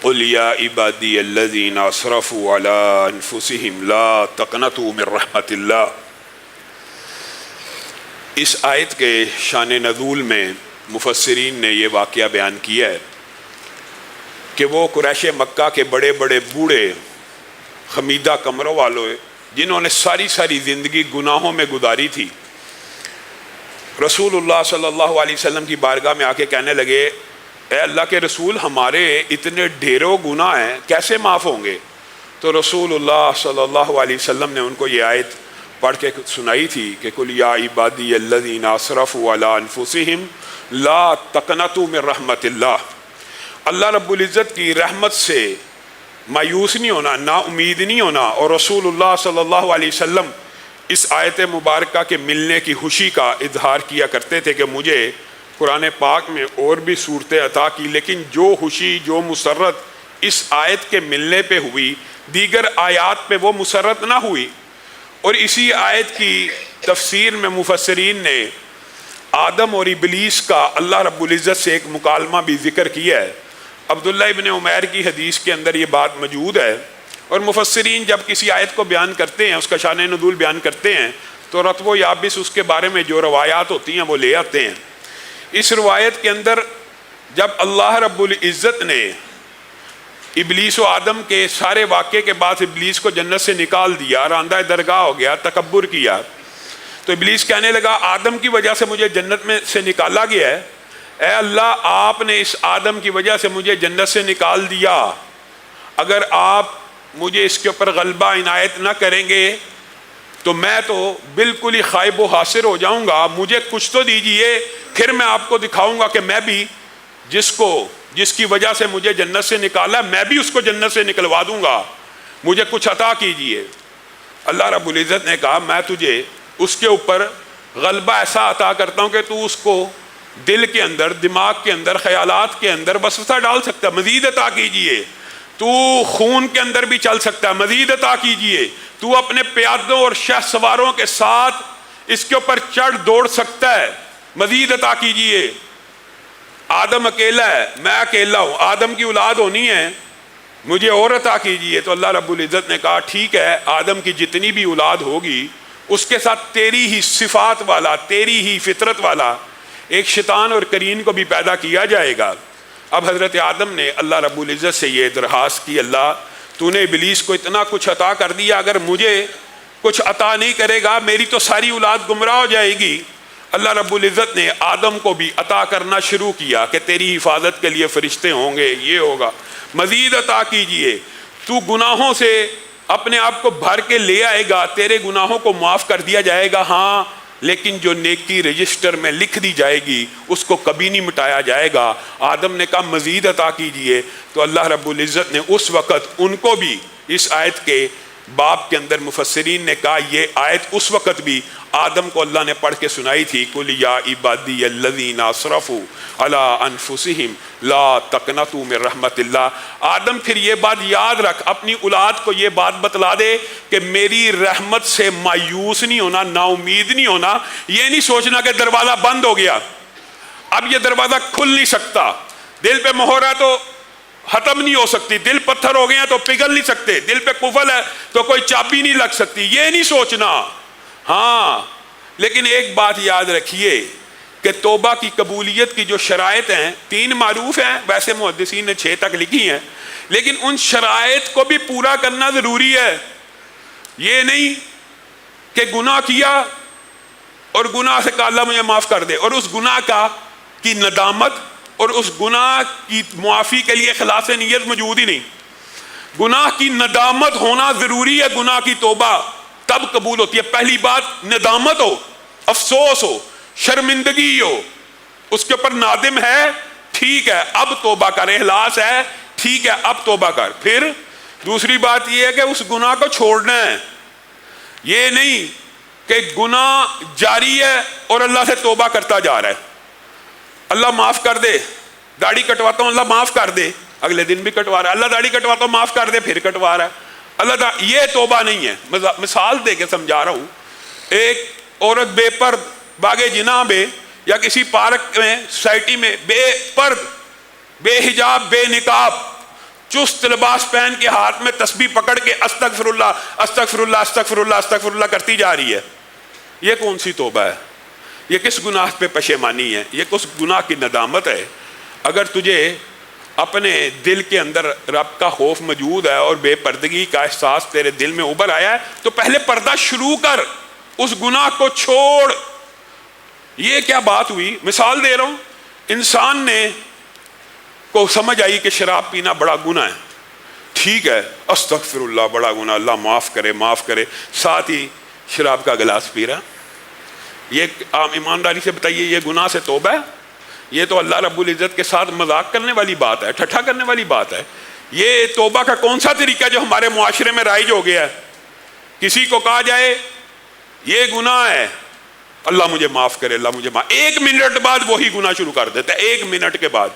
قل یا عبادی الذین اسرفوا علی انفسہم لا تقنطوا من رحمت اللہ۔ اس آیت کے شان نزول میں مفسرین نے یہ واقعہ بیان کیا ہے کہ وہ قریش مکہ کے بڑے بڑے بوڑھے خمیدہ کمروں والوں جنہوں نے ساری زندگی گناہوں میں گزاری تھی، رسول اللہ صلی اللہ علیہ وسلم کی بارگاہ میں آ کے کہنے لگے اے اللہ کے رسول، ہمارے اتنے ڈھیروں گناہ ہیں، کیسے معاف ہوں گے؟ تو رسول اللہ صلی اللہ علیہ وسلم نے ان کو یہ آیت پڑھ کے سنائی تھی کہ قل یا عبادی الذین اسرفوا علی انفسہم لا تقنطوا من رحمت اللہ۔ اللہ رب العزت کی رحمت سے مایوس نہیں ہونا، نا امید نہیں ہونا۔ اور رسول اللہ صلی اللہ علیہ وسلم اس آیت مبارکہ کے ملنے کی خوشی کا اظہار کیا کرتے تھے کہ مجھے قرآن پاک میں اور بھی صورتیں عطا کی، لیکن جو خوشی جو مسرت اس آیت کے ملنے پہ ہوئی، دیگر آیات پہ وہ مسرت نہ ہوئی۔ اور اسی آیت کی تفسیر میں مفسرین نے آدم اور ابلیس کا اللہ رب العزت سے ایک مکالمہ بھی ذکر کیا ہے۔ عبداللہ ابن عمیر کی حدیث کے اندر یہ بات موجود ہے، اور مفسرین جب کسی آیت کو بیان کرتے ہیں، اس کا شان نزول بیان کرتے ہیں، تو رتب و یابس اس کے بارے میں جو روایات ہوتی ہیں وہ لے آتے ہیں۔ اس روایت کے اندر جب اللہ رب العزت نے ابلیس و آدم کے سارے واقعے کے بعد ابلیس کو جنت سے نکال دیا، راندہ درگاہ ہو گیا، تکبر کیا، تو ابلیس کہنے لگا آدم کی وجہ سے مجھے جنت میں سے نکالا گیا ہے، اے اللہ آپ نے اس آدم کی وجہ سے مجھے جنت سے نکال دیا، اگر آپ مجھے اس کے اوپر غلبہ عنایت نہ کریں گے تو میں تو بالکل ہی خائب و حاصر ہو جاؤں گا، مجھے کچھ تو دیجئے، پھر میں آپ کو دکھاؤں گا کہ میں بھی جس کی وجہ سے مجھے جنت سے نکالا میں بھی اس کو جنت سے نکلوا دوں گا، مجھے کچھ عطا کیجئے۔ اللہ رب العزت نے کہا میں تجھے اس کے اوپر غلبہ ایسا عطا کرتا ہوں کہ تو اس کو دل کے اندر، دماغ کے اندر، خیالات کے اندر وسوسہ ڈال سکتا ہے، مزید عطا کیجئے۔ تو خون کے اندر بھی چل سکتا ہے، مزید عطا کیجئے۔ تو اپنے پیادوں اور شہ سواروں کے ساتھ اس کے اوپر چڑھ دوڑ سکتا ہے، مزید عطا کیجئے۔ آدم اکیلا ہے، میں اکیلا ہوں، آدم کی اولاد ہونی ہے، مجھے اور عطا کیجئے۔ تو اللہ رب العزت نے کہا ٹھیک ہے، آدم کی جتنی بھی اولاد ہوگی اس کے ساتھ تیری ہی صفات والا، تیری ہی فطرت والا ایک شیطان اور کرین کو بھی پیدا کیا جائے گا۔ اب حضرت آدم نے اللہ رب العزت سے یہ درخواست کی، اللہ تو نے ابلیس کو اتنا کچھ عطا کر دیا، اگر مجھے کچھ عطا نہیں کرے گا میری تو ساری اولاد گمراہ ہو جائے گی۔ اللہ رب العزت نے آدم کو بھی عطا کرنا شروع کیا کہ تیری حفاظت کے لیے فرشتے ہوں گے، یہ ہوگا، مزید عطا کیجئے، تو گناہوں سے اپنے آپ کو بھر کے لے آئے گا، تیرے گناہوں کو معاف کر دیا جائے گا، ہاں لیکن جو نیکی رجسٹر میں لکھ دی جائے گی اس کو کبھی نہیں مٹایا جائے گا۔ آدم نے کہا مزید عطا کیجئے، تو اللہ رب العزت نے اس وقت ان کو بھی اس آیت کے باب کے اندر مفسرین نے کہا یہ آیت اس وقت بھی آدم کو اللہ نے پڑھ کے سنائی تھی، قل یا عبادی الذین اسرفوا علی انفسہم لا تقنطوا من رحمت اللہ۔ آدم پھر یہ بات یاد رکھ، اپنی اولاد کو یہ بات بتلا دے کہ میری رحمت سے مایوس نہیں ہونا، نا امید نہیں ہونا، یہ نہیں سوچنا کہ دروازہ بند ہو گیا، اب یہ دروازہ کھل نہیں سکتا، دل پہ مہر ہے تو ختم نہیں ہو سکتی، دل پتھر ہو گئے ہیں تو پگھل نہیں سکتے، دل پہ قفل ہے تو کوئی چابی نہیں لگ سکتی، یہ نہیں سوچنا۔ ہاں لیکن ایک بات یاد رکھیے کہ توبہ کی قبولیت کی جو شرائط ہیں 3 معروف ہیں، ویسے محدثین نے 6 تک لکھی ہیں، لیکن ان شرائط کو بھی پورا کرنا ضروری ہے۔ یہ نہیں کہ گناہ کیا اور گناہ سے کہا اللہ مجھے معاف کر دے، اور اس گناہ کی ندامت اور اس گناہ کی معافی کے لیے خلاص نیت موجود ہی نہیں۔ گناہ کی ندامت ہونا ضروری ہے، گناہ کی توبہ تب قبول ہوتی ہے۔ پہلی بات ندامت ہو، افسوس ہو، شرمندگی ہو، اس کے اوپر نادم ہے، ٹھیک ہے اب توبہ کر، اخلاص ہے، ٹھیک ہے اب توبہ کر۔ پھر دوسری بات یہ ہے کہ اس گناہ کو چھوڑنا ہے، یہ نہیں کہ گناہ جاری ہے اور اللہ سے توبہ کرتا جا رہا ہے، اللہ معاف کر دے، داڑھی کٹواتا ہوں اللہ معاف کر دے، اگلے دن بھی کٹوا رہا ہے، اللہ داڑھی کٹواتا ہوں معاف کر دے، پھر کٹوا رہا ہے، یہ توبہ نہیں ہے۔ مثال دے کے سمجھا رہا ہوں، ایک عورت بے پرد باغ جناح میں یا کسی پارک میں سوسائٹی میں بے پرد، بے حجاب، بے نقاب چست لباس پہن کے ہاتھ میں تسبیح پکڑ کے استغفر اللہ استغفر اللہ استغفر اللہ استغفر اللہ کرتی جا رہی ہے. یہ کون سی توبہ ہے؟ یہ کس گناہ پہ پشیمانی ہے؟ یہ کس گناہ کی ندامت ہے؟ اگر تجھے اپنے دل کے اندر رب کا خوف موجود ہے اور بے پردگی کا احساس تیرے دل میں ابھر آیا ہے تو پہلے پردہ شروع کر، اس گناہ کو چھوڑ. یہ کیا بات ہوئی؟ مثال دے رہا ہوں. انسان نے کو سمجھ آئی کہ شراب پینا بڑا گناہ ہے، ٹھیک ہے، استغفر اللہ بڑا گناہ، اللہ معاف کرے معاف کرے، ساتھ ہی شراب کا گلاس پی رہا. یہ عام ایمانداری سے بتائیے یہ گناہ سے توبہ ہے؟ یہ تو اللہ رب العزت کے ساتھ مذاق کرنے والی بات ہے، ٹھٹھا کرنے والی بات ہے. یہ توبہ کا کون سا طریقہ جو ہمارے معاشرے میں رائج ہو گیا ہے؟ کسی کو کہا جائے یہ گناہ ہے، اللہ مجھے معاف کرے اللہ مجھے معاف، 1 منٹ بعد وہی گناہ شروع کر دیتا ہے. 1 منٹ کے بعد،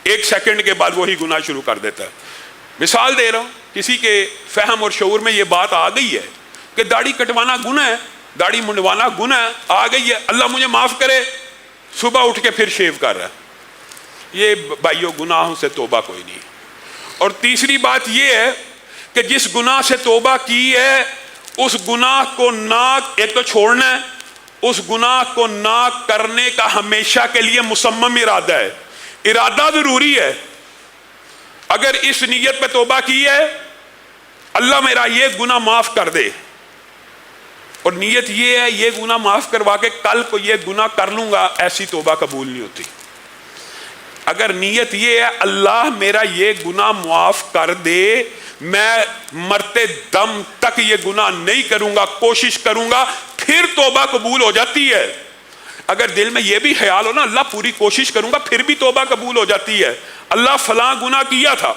1 سیکنڈ کے بعد وہی گناہ شروع کر دیتا ہے. مثال دے رہا ہوں، کسی کے فہم اور شعور میں یہ بات آ گئی ہے کہ داڑھی کٹوانا گناہ ہے، داڑھی منڈوانا گناہ ہے، آ گئی ہے، اللہ مجھے معاف کرے، صبح اٹھ کے پھر شیو کر رہا ہے. یہ بھائیو گناہوں سے توبہ کوئی نہیں. اور تیسری بات یہ ہے کہ جس گناہ سے توبہ کی ہے اس گناہ کو نہ ایک تو چھوڑنا ہے، اس گناہ کو نہ کرنے کا ہمیشہ کے لیے مصمم ارادہ ہے. ارادہ ضروری ہے. اگر اس نیت پہ توبہ کی ہے اللہ میرا یہ گناہ معاف کر دے، اور نیت یہ ہے یہ گناہ معاف کروا کے کل کو یہ گناہ کر لوں گا، ایسی توبہ قبول نہیں ہوتی. اگر نیت یہ ہے اللہ میرا یہ گناہ معاف کر دے، میں مرتے دم تک یہ گناہ نہیں کروں گا، کوشش کروں گا، پھر توبہ قبول ہو جاتی ہے. اگر دل میں یہ بھی خیال ہو نا اللہ پوری کوشش کروں گا پھر بھی توبہ قبول ہو جاتی ہے. اللہ فلاں گناہ کیا تھا،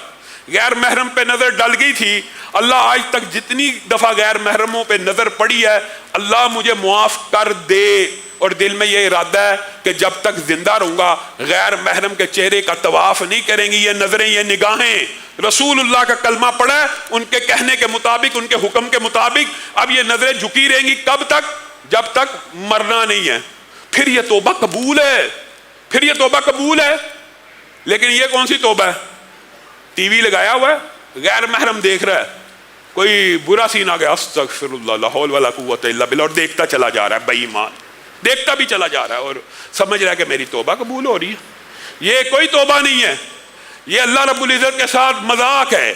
غیر محرم پہ نظر ڈل گئی تھی، اللہ آج تک جتنی دفعہ غیر محرموں پہ نظر پڑی ہے اللہ مجھے معاف کر دے، اور دل میں یہ ارادہ ہے کہ جب تک زندہ رہوں گا غیر محرم کے چہرے کا طواف نہیں کریں گی یہ نظریں یہ نگاہیں. رسول اللہ کا کلمہ پڑھا ہے، ان کے کہنے کے مطابق ان کے حکم کے مطابق اب یہ نظریں جھکی رہیں گی. کب تک؟ جب تک مرنا نہیں ہے. پھر یہ توبہ قبول ہے، پھر یہ توبہ قبول ہے. لیکن یہ کون سی توبہ ہے؟ ٹی وی لگایا ہوا ہے، غیر محرم دیکھ رہا ہے، کوئی برا سین آ گیا استغفر اللہ لا حول ولا قوت الا باللہ، اور دیکھتا چلا جا رہا ہے، بے ایمان دیکھتا بھی چلا جا رہا ہے اور سمجھ رہا ہے کہ میری توبہ قبول ہو رہی ہے. یہ کوئی توبہ نہیں ہے، یہ اللہ رب العزت کے ساتھ مذاق ہے.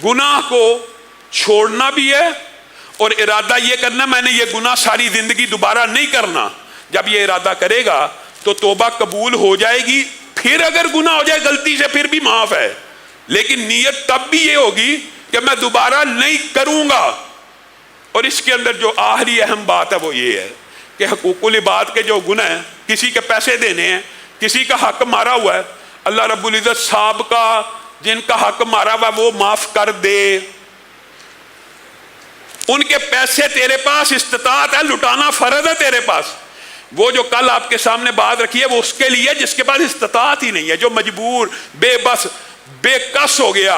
گناہ کو چھوڑنا بھی ہے اور ارادہ یہ کرنا میں نے یہ گناہ ساری زندگی دوبارہ نہیں کرنا. جب یہ ارادہ کرے گا تو توبہ قبول ہو جائے گی. پھر اگر گناہ ہو جائے غلطی سے پھر بھی معاف ہے، لیکن نیت تب بھی یہ ہوگی کہ میں دوبارہ نہیں کروں گا. اور اس کے اندر جو آخری اہم بات ہے وہ یہ ہے کہ حقوق العباد کے جو گناہ ہیں، کسی کے پیسے دینے ہیں، کسی کا حق مارا ہوا ہے، اللہ رب العزت سابقہ جن کا حق مارا ہوا وہ معاف کر دے. ان کے پیسے تیرے پاس استطاعت ہے، لٹانا فرض ہے تیرے پاس. وہ جو کل آپ کے سامنے بات رکھی ہے وہ اس کے لیے جس کے پاس استطاعت ہی نہیں ہے، جو مجبور بے بس بے کس ہو گیا،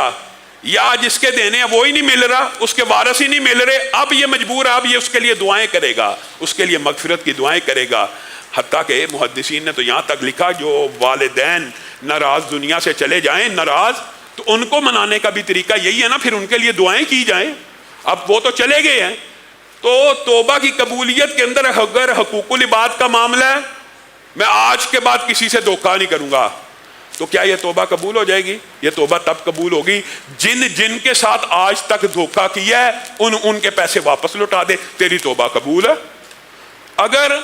یا جس کے دینے ہیں وہ ہی نہیں مل رہا، اس کے وارث ہی نہیں مل رہے، اب یہ مجبور ہے، اب یہ اس کے لیے دعائیں کرے گا، اس کے لیے مغفرت کی دعائیں کرے گا. حتیٰ کہ محدثین نے تو یہاں تک لکھا جو والدین ناراض دنیا سے چلے جائیں ناراض، تو ان کو منانے کا بھی طریقہ یہی ہے نا، پھر ان کے لیے دعائیں کی جائیں. اب وہ تو چلے گئے ہیں. تو توبہ کی قبولیت کے اندر اگر حقوق العباد کا معاملہ ہے، میں آج کے بعد کسی سے دھوکہ نہیں کروں گا، تو کیا یہ توبہ قبول ہو جائے گی؟ یہ توبہ تب قبول ہوگی جن کے ساتھ آج تک دھوکہ کیا ہے ان کے پیسے واپس لوٹا دے، تیری توبہ قبول ہے. اگر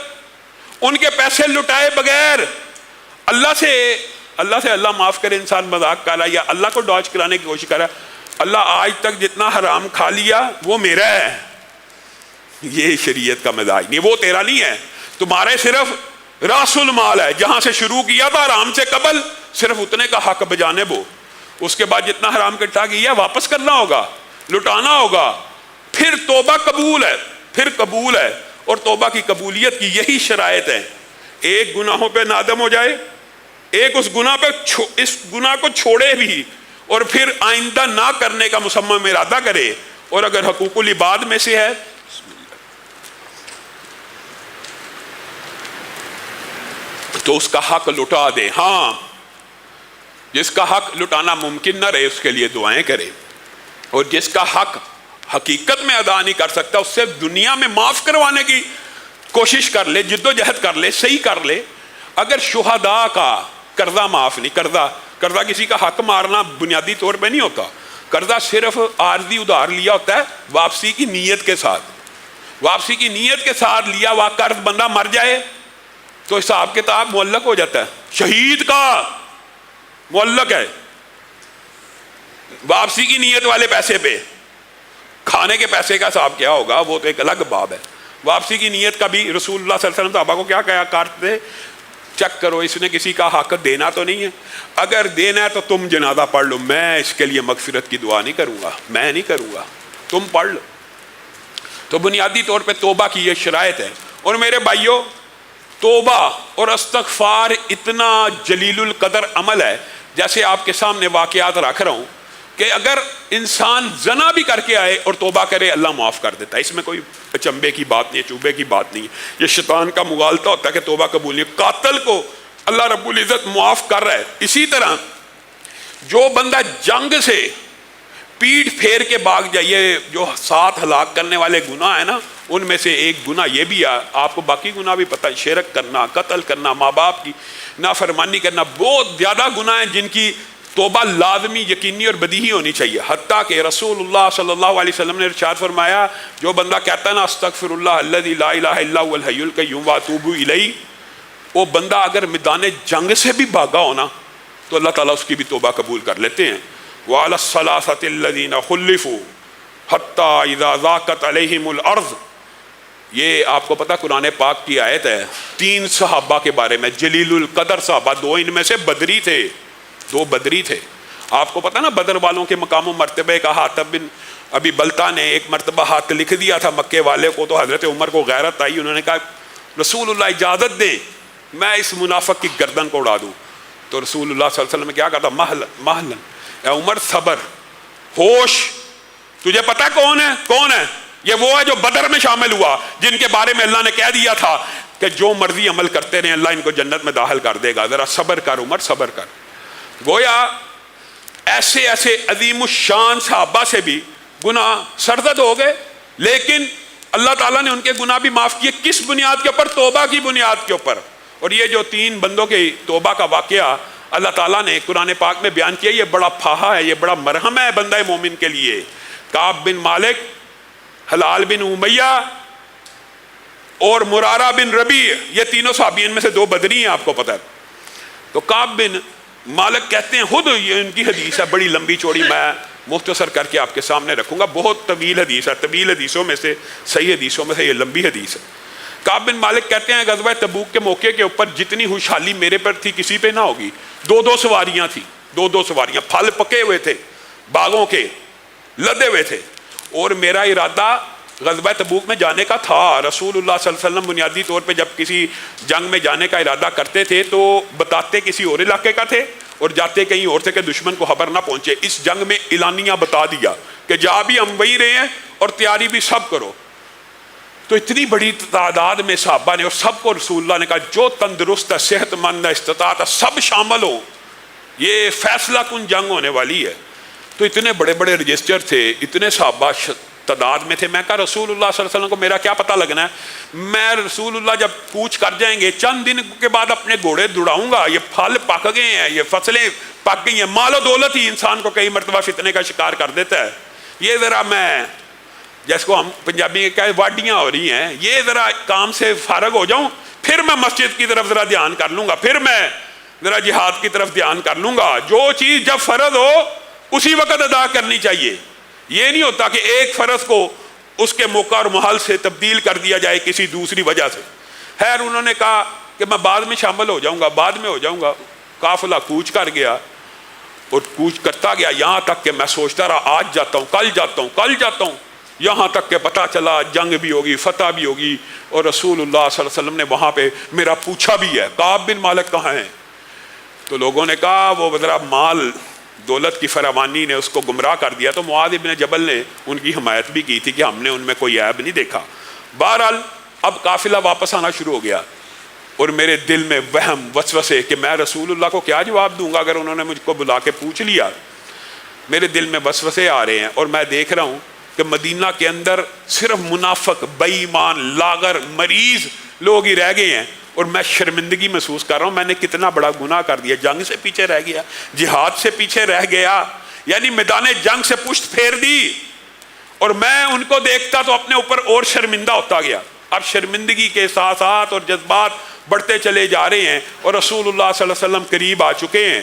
ان کے پیسے لٹائے بغیر اللہ معاف کرے انسان مذاق کر رہا ہے یا اللہ کو ڈاج کرانے کی کوشش کر رہا ہے، اللہ آج تک جتنا حرام کھا لیا وہ میرا ہے، یہ شریعت کا مزاج نہیں، وہ تیرا نہیں ہے، تمہارے صرف راس المال ہے، جہاں سے شروع کیا تھا حرام سے قبل صرف اتنے کا حق بجانب ہو، اس کے بعد جتنا حرام اکٹھا کیا واپس کرنا ہوگا، لٹانا ہوگا. پھر توبہ قبول ہے، پھر قبول ہے. اور توبہ کی قبولیت کی یہی شرائط ہے، ایک گناہوں پہ نادم ہو جائے، ایک اس گناہ کو چھوڑے بھی اور پھر آئندہ نہ کرنے کا مصمم ارادہ کرے. اور اگر حقوق العباد میں سے ہے تو اس کا حق لٹا دے. ہاں جس کا حق لٹانا ممکن نہ رہے اس کے لیے دعائیں کرے، اور جس کا حق حقیقت میں ادا نہیں کر سکتا اس سے دنیا میں معاف کروانے کی کوشش کر لے، جد و جہد کر لے، صحیح کر لے۔ اگر شہداء کا قرضہ معاف نہیں، قرضہ کسی کا حق مارنا بنیادی طور پہ نہیں ہوتا، قرضہ صرف عارضی ادھار لیا ہوتا ہے واپسی کی نیت کے ساتھ، واپسی کی نیت کے ساتھ لیا ہوا قرض بندہ مر جائے تو حساب کتاب معلق ہو جاتا ہے۔ شہید کا معلق ہے واپسی کی نیت والے پیسے پہ، کھانے کے پیسے کا حساب کیا ہوگا وہ تو ایک الگ باب ہے۔ واپسی کی نیت کا بھی رسول اللہ صلی اللہ علیہ وسلم صحابہ کو کیا کہا کرتے، چیک کرو اس نے کسی کا حق دینا تو نہیں ہے، اگر دینا ہے تو تم جنازہ پڑھ لو، میں اس کے لیے مغفرت کی دعا نہیں کروں گا، میں نہیں کروں گا، تم پڑھ لو۔ تو بنیادی طور پہ توبہ کی یہ شرائط ہے۔ اور میرے بھائیوں، توبہ اور استغفار اتنا جلیل القدر عمل ہے، جیسے آپ کے سامنے واقعات رکھ رہا ہوں کہ اگر انسان زنا بھی کر کے آئے اور توبہ کرے اللہ معاف کر دیتا ہے، اس میں کوئی چمبے کی بات نہیں ہے، چوبے کی بات نہیں ہے، یہ شیطان کا مغالطہ ہوتا ہے کہ توبہ قبول نہیں۔ قاتل کو اللہ رب العزت معاف کر رہا ہے۔ اسی طرح جو بندہ جنگ سے پیٹھ پھیر کے بھاگ جائے، جو 7 ہلاک کرنے والے گناہ ہیں نا، ان میں سے ایک گناہ یہ بھی ہے، آپ کو باقی گناہ بھی پتہ ہے، شرک کرنا، قتل کرنا، ماں باپ کی نافرمانی کرنا، بہت زیادہ گناہ ہیں جن کی توبہ لازمی، یقینی اور بدیہی ہونی چاہیے۔ حتیٰ کہ رسول اللہ صلی اللہ علیہ وسلم نے ارشاد فرمایا، جو بندہ کہتا ہے نا استغفر اللہ الذی لا الہ الا هو الحی القیوم واتوب الیہ، وہ بندہ اگر میدان جنگ سے بھی بھاگا ہونا تو اللہ تعالیٰ اس کی بھی توبہ قبول کر لیتے ہیں۔ وعلی الثلاثۃ الذین خلفوا حتی اذا ضاقت علیہم الارض، یہ آپ کو پتہ قرآن پاک کی آیت ہے 3 صحابہ کے بارے میں، جلیل القدر صحابہ، 2 ان میں سے بدری تھے، 2 بدری تھے۔ آپ کو پتہ نا بدر والوں کے مقام و مرتبے کا، حاتب بن ابی بلتہ نے ایک مرتبہ ہاتھ لکھ دیا تھا مکے والے کو، تو حضرت عمر کو غیرت آئی، انہوں نے کہا رسول اللہ اجازت دیں میں اس منافق کی گردن کو اڑا دوں، تو رسول اللہ صلی اللہ علیہ وسلم نے کیا کہا تھا، مہلن اے عمر صبر، ہوش، تجھے پتہ کون ہے؟ کون ہے یہ؟ وہ ہے جو بدر میں شامل ہوا، جن کے بارے میں اللہ نے کہہ دیا تھا کہ جو مرضی عمل کرتے رہے اللہ ان کو جنت میں داخل کر دے گا، ذرا صبر کر عمر، صبر کر۔ گویا ایسے ایسے عظیم الشان صحابہ سے بھی گناہ سرزد ہو گئے، لیکن اللہ تعالیٰ نے ان کے گناہ بھی معاف کیے، کس بنیاد کے اوپر؟ توبہ کی بنیاد کے اوپر۔ اور یہ جو 3 بندوں کے توبہ کا واقعہ اللہ تعالیٰ نے قرآن پاک میں بیان کیا، یہ بڑا پھاہا ہے، یہ بڑا مرہم ہے بندہ مومن کے لیے۔ کعب بن مالک، ہلال بن امیہ اور مرارہ بن ربیع، یہ تینوں صحابین میں سے 2 بدری ہیں، آپ کو پتہ ہے۔ تو کعب بن مالک کہتے ہیں، خود یہ ان کی حدیث ہے بڑی لمبی چوڑی، میں مختصر کر کے آپ کے سامنے رکھوں گا، بہت طویل حدیث ہے، طویل حدیثوں میں سے، صحیح حدیثوں میں سے یہ لمبی حدیث ہے۔ کعب بن مالک کہتے ہیں غزوہ تبوک کے موقع کے اوپر جتنی خوشحالی میرے پر تھی کسی پہ نہ ہوگی، 2 سواریاں تھیں، 2 سواریاں، پھل پکے ہوئے تھے، باغوں کے لدے ہوئے تھے، اور میرا ارادہ غزوہ تبوک میں جانے کا تھا۔ رسول اللہ صلی اللہ علیہ وسلم بنیادی طور پہ جب کسی جنگ میں جانے کا ارادہ کرتے تھے تو بتاتے کسی اور علاقے کا تھے اور جاتے کہیں اور تھے کہ دشمن کو خبر نہ پہنچے۔ اس جنگ میں اعلانیہ بتا دیا کہ جا بھی ہم وہی رہے ہیں اور تیاری بھی سب کرو۔ تو اتنی بڑی تعداد میں صحابہ نے، اور سب کو رسول اللہ نے کہا جو تندرست ہے، صحت مند ہے، استطاعت ہے، سب شامل ہو، یہ فیصلہ کن جنگ ہونے والی ہے۔ تو اتنے بڑے بڑے رجسٹر تھے، اتنے صحابہ تعداد میں تھے۔ میں کہا رسول اللہ صلی اللہ علیہ وسلم کو میرا کیا پتہ لگنا ہے، میں رسول اللہ جب کوچ کر جائیں گے چند دن کے بعد اپنے گھوڑے دوڑاؤں گا، یہ پھل پک گئے ہیں، یہ فصلیں پک گئی ہیں، مال و دولت ہی انسان کو کئی مرتبہ فتنے کا شکار کر دیتا ہے، یہ ذرا میں جس کو ہم پنجابی میں کہتے ہیں واڈیاں ہو رہی ہیں، یہ ذرا کام سے فارغ ہو جاؤں، پھر میں مسجد کی طرف ذرا دھیان کر لوں گا، پھر میں ذرا جہاد کی طرف دھیان کر لوں گا۔ جو چیز جب فرض ہو اسی وقت ادا کرنی چاہیے، یہ نہیں ہوتا کہ ایک فرض کو اس کے موقع اور محل سے تبدیل کر دیا جائے کسی دوسری وجہ سے۔ خیر انہوں نے کہا کہ میں بعد میں شامل ہو جاؤں گا، بعد میں ہو جاؤں گا۔ قافلہ کوچ کر گیا اور کوچ کرتا گیا، یہاں تک کہ میں سوچتا رہا آج جاتا ہوں، کل جاتا ہوں، کل جاتا ہوں، یہاں تک کہ پتہ چلا جنگ بھی ہوگی، فتح بھی ہوگی، اور رسول اللہ صلی اللہ علیہ وسلم نے وہاں پہ میرا پوچھا بھی ہے کعب بن مالک کہاں ہیں؟ تو لوگوں نے کہا وہ ذرا مال دولت کی فراوانی نے اس کو گمراہ کر دیا۔ تو معاذ بن جبل نے ان کی حمایت بھی کی تھی کہ ہم نے ان میں کوئی عیب نہیں دیکھا۔ بہرحال اب قافلہ واپس آنا شروع ہو گیا، اور میرے دل میں وہم وسوسے کہ میں رسول اللہ کو کیا جواب دوں گا اگر انہوں نے مجھ کو بلا کے پوچھ لیا. میرے دل میں وسوسے آ رہے ہیں اور میں دیکھ رہا ہوں کہ مدینہ کے اندر صرف منافق، بے ایمان، لاغر، مریض لوگ ہی رہ گئے ہیں، اور میں شرمندگی محسوس کر رہا ہوں. میں نے کتنا بڑا گناہ کر دیا، جنگ سے پیچھے رہ گیا، جہاد سے پیچھے رہ گیا، یعنی میدان جنگ سے پشت پھیر دی. اور میں ان کو دیکھتا تو اپنے اوپر اور شرمندہ ہوتا گیا. اب شرمندگی کے احساسات اور جذبات بڑھتے چلے جا رہے ہیں اور رسول اللہ صلی اللہ علیہ وسلم قریب آ چکے ہیں.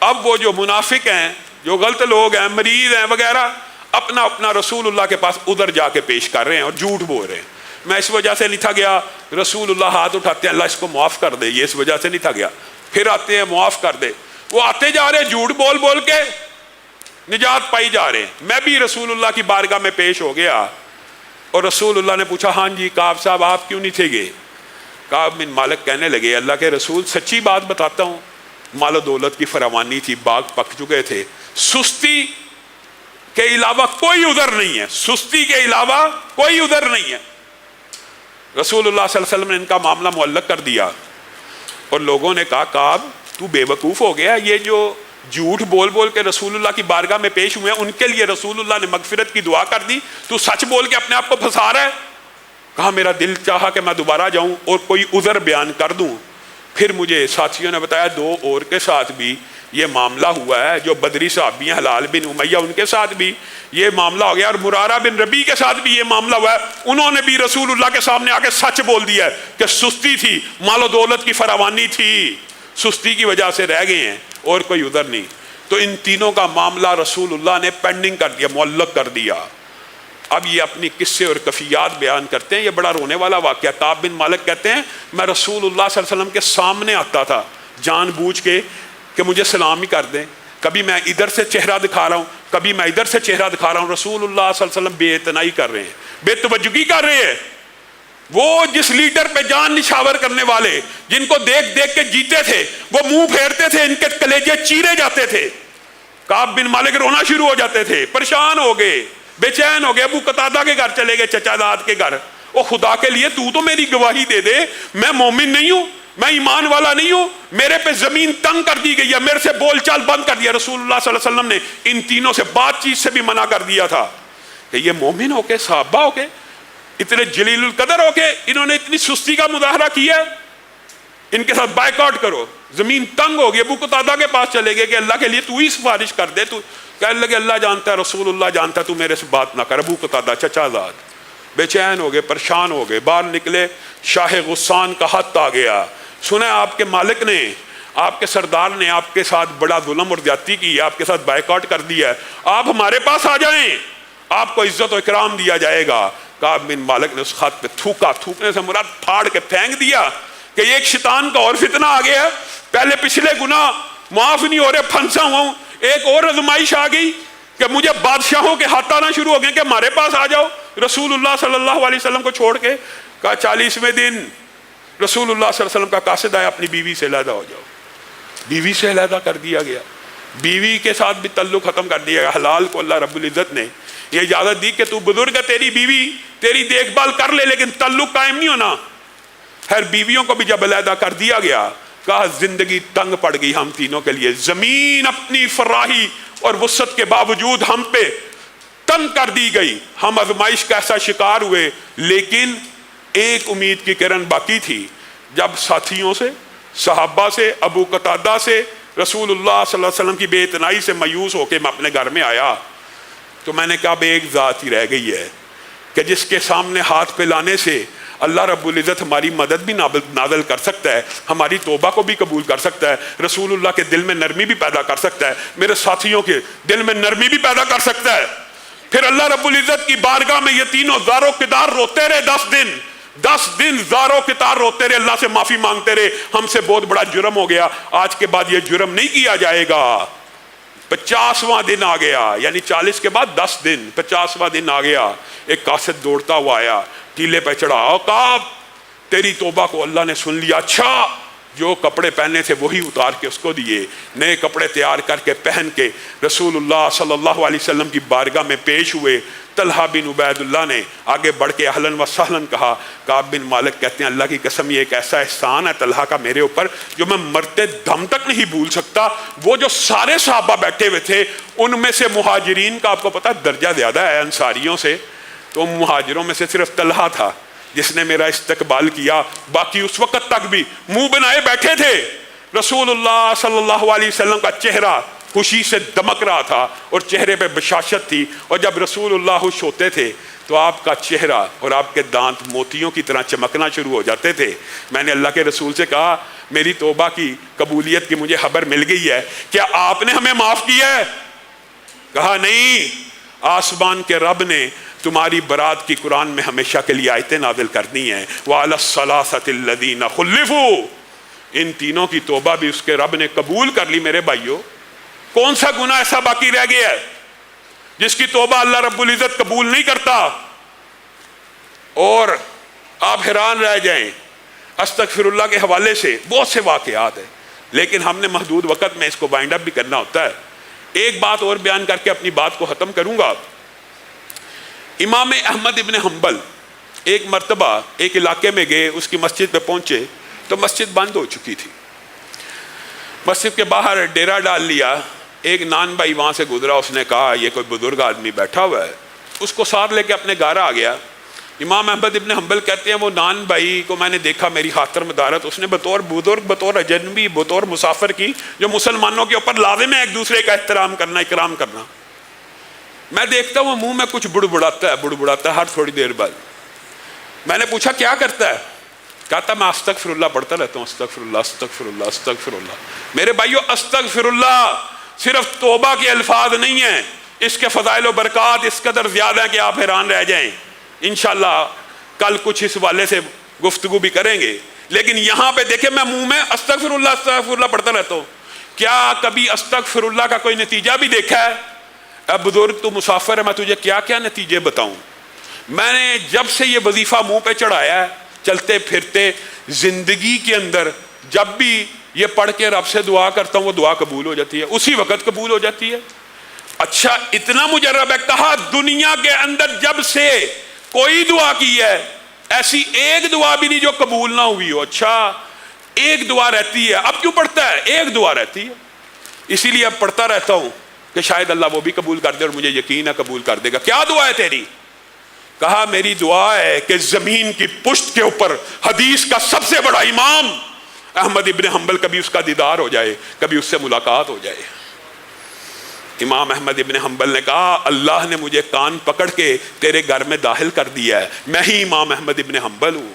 اب وہ جو منافق ہیں، جو غلط لوگ ہیں، مریض ہیں وغیرہ، اپنا اپنا رسول اللہ کے پاس ادھر جا کے پیش کر رہے ہیں اور جھوٹ بول رہے ہیں. میں اس وجہ سے نہیں تھا گیا. رسول اللہ ہاتھ اٹھاتے ہیں، اللہ اس کو معاف کر دے، یہ اس وجہ سے نہیں تھا گیا. پھر آتے ہیں، معاف کر دے. وہ آتے جا رہے ہیں، جھوٹ بول بول کے نجات پائی جا رہے ہیں. میں بھی رسول اللہ کی بارگاہ میں پیش ہو گیا اور رسول اللہ نے پوچھا، ہاں جی کعب صاحب آپ کیوں نہیں تھے گئے؟ کعب بن مالک کہنے لگے، اللہ کے رسول سچی بات بتاتا ہوں، مال و دولت کی فراوانی تھی، باغ پک چکے تھے، سستی کے علاوہ کوئی عذر نہیں ہے، سستی کے علاوہ کوئی عذر نہیں ہے. رسول اللہ صلی اللہ علیہ وسلم نے ان کا معاملہ معلق کر دیا اور لوگوں نے کہا، کعب تو بے وقوف ہو گیا، یہ جو جھوٹ بول بول کے رسول اللہ کی بارگاہ میں پیش ہوئے ہیں ان کے لیے رسول اللہ نے مغفرت کی دعا کر دی، تو سچ بول کے اپنے آپ کو پھنسا رہا ہے. کہا میرا دل چاہا کہ میں دوبارہ جاؤں اور کوئی عذر بیان کر دوں. پھر مجھے ساتھیوں نے بتایا 2 اور کے ساتھ بھی یہ معاملہ ہوا ہے، جو بدری صحابی ہیں حلال بن امیہ، ان کے ساتھ بھی یہ معاملہ ہو گیا، اور مرارہ بن ربیع کے ساتھ بھی یہ معاملہ ہوا ہے. انہوں نے بھی رسول اللہ کے سامنے آ کے سچ بول دیا ہے کہ سستی تھی، مال و دولت کی فراوانی تھی، سستی کی وجہ سے رہ گئے ہیں اور کوئی عذر نہیں. تو ان تینوں کا معاملہ رسول اللہ نے پینڈنگ کر دیا، معلق کر دیا. اب یہ اپنی قصے اور کفیات بیان کرتے ہیں. یہ بڑا رونے والا واقعہ. کعب بن مالک کہتے ہیں میں رسول اللہ صلی اللہ علیہ وسلم کے سامنے آتا تھا جان بوجھ کے کہ مجھے سلام ہی کر دیں. کبھی میں ادھر سے چہرہ دکھا رہا ہوں، کبھی میں ادھر سے چہرہ دکھا رہا ہوں. رسول اللہ صلی اللہ علیہ وسلم بے اعتنائی کر رہے ہیں، بے توجہی کر رہے ہیں. وہ جس لیڈر پہ جان نشاور کرنے والے، جن کو دیکھ دیکھ کے جیتے تھے، وہ منہ پھیرتے تھے، ان کے کلیجے چیرے جاتے تھے. کعب بن مالک رونا شروع ہو جاتے تھے، پریشان ہو گئے، بے چین ہو گئے. ابو قتادہ کے گھر چلے گئے، چچا داد کے گھر. او خدا کے لیے تو میری گواہی دے دے، میں مومن نہیں ہوں، میں ایمان والا نہیں ہوں، میرے پہ زمین تنگ کر دی گئی ہے، میرے سے بول چال بند کر دیا. رسول اللہ صلی اللہ علیہ وسلم نے ان تینوں سے بات چیت سے بھی منع کر دیا تھا کہ یہ مومن ہو کے، صحابہ ہو کے، اتنے جلیل القدر ہو کے انہوں نے اتنی سستی کا مظاہرہ کیا ہے، ان کے ساتھ بائیکاٹ کرو. زمین تنگ ہو گئی. ابو قتادہ کے پاس چلے گئے کہ اللہ کے لیے تو ہی سفارش کر دے. تو کہنے لگے اللہ جانتا ہے، رسول اللہ جانتا ہے، تو میرے سے بات نہ کر. ابو قتادہ چچا زاد بے چین ہو گئے، پریشان ہو گئے. باہر نکلے، شاہ غسان کا خط آ گیا. سنا آپ کے مالک نے، آپ کے سردار نے آپ کے ساتھ بڑا ظلم اور زیادتی کی ہے، آپ کے ساتھ بائیکاٹ کر دیا ہے، آپ ہمارے پاس آ جائیں، آپ کو عزت و اکرام دیا جائے گا. کعب بن مالک نے اس خط پہ تھوکا. تھوکنے سے مراد پھاڑ کے پھینک دیا کہ یہ ایک شیطان کا اور فتنہ آ گیا ہے. پہلے پچھلے گناہ معاف نہیں ہو رہے، پھنسا ہوا ہوں. ایک اور آزمائش آ گئی کہ مجھے بادشاہوں کے ہاتھ آنا شروع ہو گئے کہ ہمارے پاس آ جاؤ. رسول اللہ صلی اللہ علیہ وسلم کو چھوڑ کے کہا 40ویں دن رسول اللہ صلی اللہ علیہ وسلم کا قاصد آیا، اپنی بیوی سے علیحدہ ہو جاؤ. بیوی سے علیحدہ کر دیا گیا. بیوی کے ساتھ بھی تعلق ختم کر دیا گیا. حلال کو اللہ رب العزت نے یہ اجازت دی کہ تو بزرگ ہے، تیری بیوی تیری دیکھ بھال کر لے، لیکن تعلق قائم نہیں ہونا. خیر بیویوں کو بھی جب علیحدہ کر دیا گیا، کہا زندگی تنگ پڑ گئی ہم تینوں کے لیے. زمین اپنی فراہی اور وسعت کے باوجود ہم پہ تنگ کر دی گئی. ہم آزمائش کا ایسا شکار ہوئے، لیکن ایک امید کی کرن باقی تھی. جب ساتھیوں سے، صحابہ سے، ابو قتادہ سے، رسول اللہ صلی اللہ علیہ وسلم کی بے اعتنائی سے مایوس ہو کے میں اپنے گھر میں آیا، تو میں نے کہا اب ایک ذات ہی رہ گئی ہے کہ جس کے سامنے ہاتھ پہ لانے سے اللہ رب العزت ہماری مدد بھی نازل کر سکتا ہے، ہماری توبہ کو بھی قبول کر سکتا ہے، رسول اللہ کے دل میں نرمی بھی پیدا کر سکتا ہے، میرے ساتھیوں کے دل میں نرمی بھی پیدا کر سکتا ہے. پھر اللہ رب العزت کی بارگاہ میں یہ تینوں زارو کتار روتے رہے 10 دن زارو کتار روتے رہے، اللہ سے معافی مانگتے رہے. ہم سے بہت بڑا جرم ہو گیا، آج کے بعد یہ جرم نہیں کیا جائے گا. 50واں دن آ گیا، یعنی 40 کے بعد 10 دن، 50واں دن آ گیا. ایک قاصد دوڑتا ہوا آیا، ٹیلے پہ چڑھا، کعب تیری توبہ کو اللہ نے سن لیا. اچھا جو کپڑے پہنے تھے وہی اتار کے اس کو دیے، نئے کپڑے تیار کر کے پہن کے رسول اللہ صلی اللہ علیہ وسلم کی بارگاہ میں پیش ہوئے۔ طلحہ بن عبید اللہ نے آگے بڑھ کے اہلاً و سہلاً کہا۔ کعب بن مالک کہتے ہیں اللہ کی قسم یہ ایک ایسا احسان ہے طلحہ کا میرے اوپر جو میں مرتے دم تک نہیں بھول سکتا۔ وہ جو سارے صحابہ بیٹھے ہوئے تھے ان میں سے مہاجرین کا آپ کو پتا درجہ زیادہ ہے انصاریوں سے، تو مہاجروں میں سے صرف طلحہ تھا جس نے میرا استقبال کیا، باقی اس وقت تک بھی منہ بنائے بیٹھے تھے۔ رسول اللہ صلی اللہ علیہ وسلم کا چہرہ خوشی سے دمک رہا تھا اور چہرے پہ بشاشت تھی، اور جب رسول اللہ خوش ہوتے تھے تو آپ کا چہرہ اور آپ کے دانت موتیوں کی طرح چمکنا شروع ہو جاتے تھے۔ میں نے اللہ کے رسول سے کہا میری توبہ کی قبولیت کی مجھے خبر مل گئی ہے، کیا آپ نے ہمیں معاف کیا ہے؟ کہا نہیں، آسمان کے رب نے تمہاری برات کی قرآن میں ہمیشہ کے لیے آیتیں نازل کرنی ہیں۔ وَعَلَى الثَّلَاثَةِ الَّذِينَ خُلِّفُوا، ان تینوں کی توبہ بھی اس کے رب نے قبول کر لی۔ میرے بھائیو، کون سا گناہ ایسا باقی رہ گیا ہے جس کی توبہ اللہ رب العزت قبول نہیں کرتا؟ اور آپ حیران رہ جائیں، استغفر اللہ کے حوالے سے بہت سے واقعات ہیں، لیکن ہم نے محدود وقت میں اس کو وائنڈ اپ بھی کرنا ہوتا ہے۔ ایک بات اور بیان کر کے اپنی بات کو ختم کروں گا۔ امام احمد ابن حنبل ایک مرتبہ ایک علاقے میں گئے، اس کی مسجد پہ پہنچے تو مسجد بند ہو چکی تھی۔ مسجد کے باہر ڈیرا ڈال لیا، ایک نان بھائی وہاں سے گزرا، اس نے کہا یہ کوئی بزرگ آدمی بیٹھا ہوا ہے، اس کو ساتھ لے کے اپنے گھر آ گیا۔ امام احمد ابن حنبل کہتے ہیں وہ نان بھائی کو میں نے دیکھا، میری خاطر مدارت اس نے بطور بزرگ، بطور اجنبی، بطور مسافر کی، جو مسلمانوں کے اوپر لازم ہے ایک دوسرے کا احترام کرنا، اکرام کرنا۔ میں دیکھتا ہوں منہ میں کچھ بڑبڑاتا ہے ہر تھوڑی دیر بعد۔ میں نے پوچھا کیا کرتا ہے؟ کہتا میں استغفر اللہ پڑھتا رہتا ہوں، استغفر اللہ استغفر اللہ استغفر اللہ۔ میرے بھائیو، استغفر اللہ صرف توبہ کے الفاظ نہیں ہیں، اس کے فضائل و برکات اس قدر زیادہ ہیں کہ آپ حیران رہ جائیں۔ انشاءاللہ کل کچھ اس والے سے گفتگو بھی کریں گے، لیکن یہاں پہ دیکھیں میں منہ میں استغفر اللہ پڑھتا رہتا ہوں۔ کیا کبھی استغفر اللہ کا کوئی نتیجہ بھی دیکھا ہے؟ اب بزرگ تو مسافر ہے، میں تجھے کیا کیا نتیجے بتاؤں۔ میں نے جب سے یہ وظیفہ منہ پہ چڑھایا ہے، چلتے پھرتے زندگی کے اندر جب بھی یہ پڑھ کے رب سے دعا کرتا ہوں وہ دعا قبول ہو جاتی ہے، اسی وقت قبول ہو جاتی ہے۔ اچھا اتنا مجرب ہے، کہا دنیا کے اندر جب سے کوئی دعا کی ہے ایسی ایک دعا بھی نہیں جو قبول نہ ہوئی ہو۔ اچھا ایک دعا رہتی ہے، اب کیوں پڑھتا ہے؟ ایک دعا رہتی ہے، اسی لیے اب پڑھتا رہتا ہوں کہ شاید اللہ وہ بھی قبول کر دے، اور مجھے یقین ہے قبول کر دے گا۔ کیا دعا ہے تیری؟ کہا میری دعا ہے کہ زمین کی پشت کے اوپر حدیث کا سب سے بڑا امام احمد ابن حنبل، کبھی اس کا دیدار ہو جائے، کبھی اس سے ملاقات ہو جائے۔ امام احمد ابن حنبل نے کہا اللہ نے مجھے کان پکڑ کے تیرے گھر میں داخل کر دیا ہے، میں ہی امام احمد ابن حنبل ہوں۔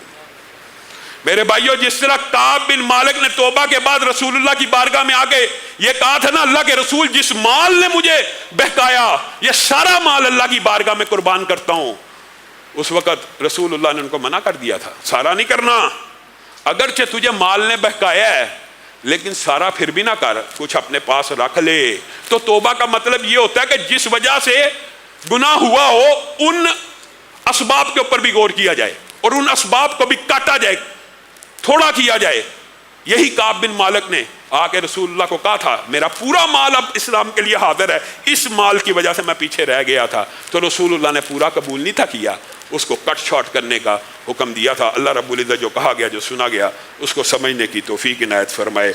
میرے بھائیو، جس طرح کعب بن مالک نے توبہ کے بعد رسول اللہ کی بارگاہ میں آ کے یہ کہا تھا نا اللہ کے رسول جس مال نے مجھے بہکایا یہ سارا مال اللہ کی بارگاہ میں قربان کرتا ہوں، اس وقت رسول اللہ نے ان کو منع کر دیا تھا سارا نہیں کرنا، اگرچہ تجھے مال نے بہکایا ہے لیکن سارا پھر بھی نہ کر، کچھ اپنے پاس رکھ لے۔ تو توبہ کا مطلب یہ ہوتا ہے کہ جس وجہ سے گناہ ہوا ہو ان اسباب کے اوپر بھی غور کیا جائے اور ان اسباب کو بھی کاٹا جائے، تھوڑا کیا جائے۔ یہی کعب بن مالک نے آ کے رسول اللہ کو کہا تھا میرا پورا مال اب اسلام کے لیے حاضر ہے، اس مال کی وجہ سے میں پیچھے رہ گیا تھا، تو رسول اللہ نے پورا قبول نہیں تھا کیا، اس کو کٹ شارٹ کرنے کا حکم دیا تھا۔ اللہ رب العزت جو کہا گیا جو سنا گیا اس کو سمجھنے کی توفیق عنایت فرمائے۔